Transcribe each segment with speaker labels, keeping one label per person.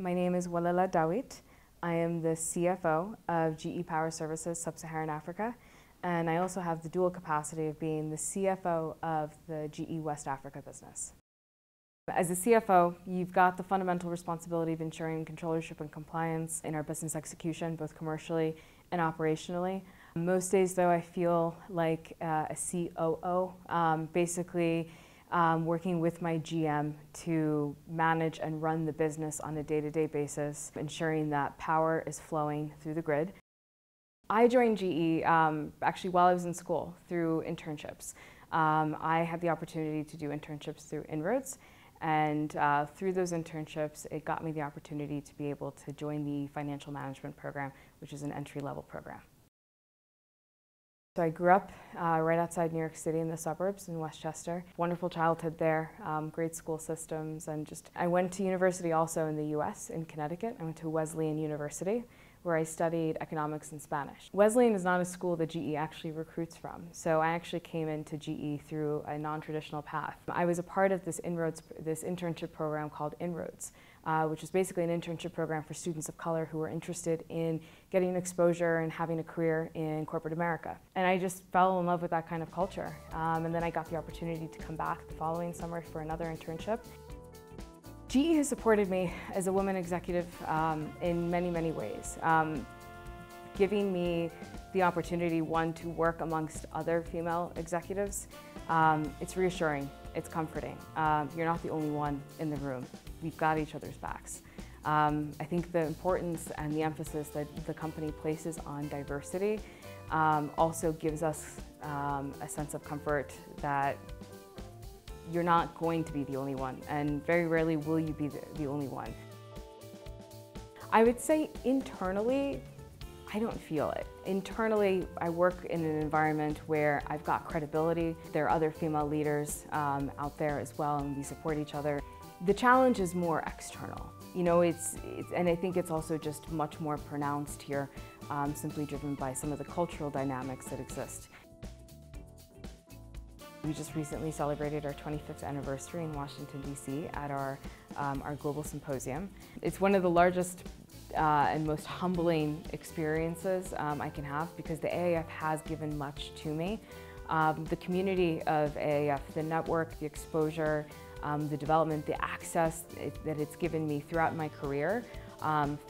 Speaker 1: My name is Welela Dawit. I am the CFO of GE Power Services Sub-Saharan Africa, and I also have the dual capacity of being the CFO of the GE West Africa business. As a CFO, you've got the fundamental responsibility of ensuring controllership and compliance in our business execution, both commercially and operationally. Most days, though, I feel like a COO, basically working with my GM to manage and run the business on a day-to-day basis, ensuring that power is flowing through the grid. I joined GE actually while I was in school through internships. I had the opportunity to do internships through Inroads, and through those internships, it got me the opportunity to be able to join the financial management program, which is an entry-level program. So I grew up right outside New York City in the suburbs in Westchester. Wonderful childhood there, great school systems, and I went to university also in the US, in Connecticut. I went to Wesleyan University, where I studied economics and Spanish. Wesleyan is not a school that GE actually recruits from, so I actually came into GE through a non-traditional path. I was a part of this internship program called Inroads, which is basically an internship program for students of color who were interested in getting exposure and having a career in corporate America. And I just fell in love with that kind of culture. And then I got the opportunity to come back the following summer for another internship. GE has supported me as a woman executive in many, many ways, giving me the opportunity, one, to work amongst other female executives. It's reassuring, it's comforting. You're not the only one in the room. We've got each other's backs. I think the importance and the emphasis that the company places on diversity also gives us a sense of comfort that you're not going to be the only one, and very rarely will you be the only one. I would say internally, I don't feel it. Internally, I work in an environment where I've got credibility. There are other female leaders out there as well, and we support each other. The challenge is more external. You know, and I think it's also just much more pronounced here, simply driven by some of the cultural dynamics that exist. We just recently celebrated our 25th anniversary in Washington, D.C. at our global symposium. It's one of the largest and most humbling experiences I can have, because the AAF has given much to me. The community of AAF, the network, the exposure, the development, the access that it's given me throughout my career,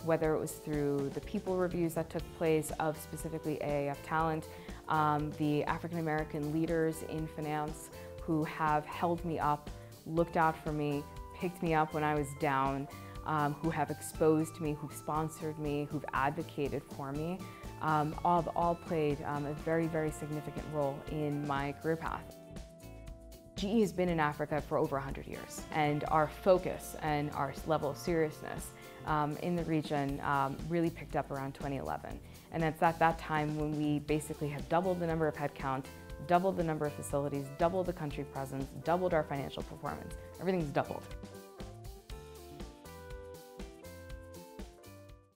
Speaker 1: whether it was through the people reviews that took place of specifically AAF talent, the African American leaders in finance who have held me up, looked out for me, picked me up when I was down, who have exposed me, who've sponsored me, who've advocated for me, all played a very, very significant role in my career path. GE has been in Africa for over 100 years, and our focus and our level of seriousness in the region really picked up around 2011. And it's at that time when we basically have doubled the number of headcount, doubled the number of facilities, doubled the country presence, doubled our financial performance. Everything's doubled.